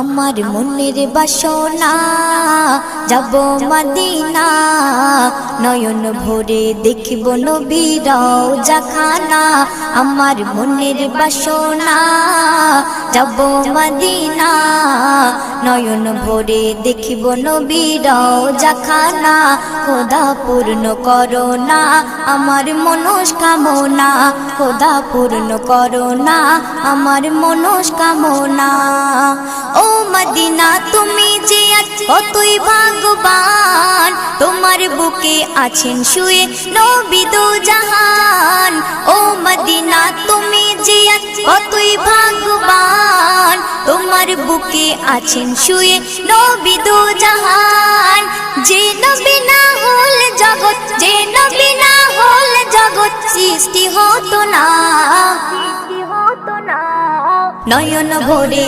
আমার মনের বাসনা যাব মদিনা, নয়ন ভরে দেখিব নবীর রওজাখানা। আমার মনের বাসনা যাব মদিনা, নয়ন ভরে দেখিব নবীর রওজাখানা। খোদা পূর্ণ করো না আমার মনস্কামনা, খোদা পূর্ণ করো না আমার মনস্কামনা। ও মদিনা তুমি যে কতই ভাগ্যবান, তোমার বুকে আছেন শুয়ে নবী দো জাহান। ও মদিনা তুমি যে কতই ভাগ্যবান, তোমার বুকে আছেন শুয়ে নবী দো জাহান। যে নবী না হল জগৎ, যে নবী না হল জগৎ সৃষ্টি হতো না। নয়ন ভরে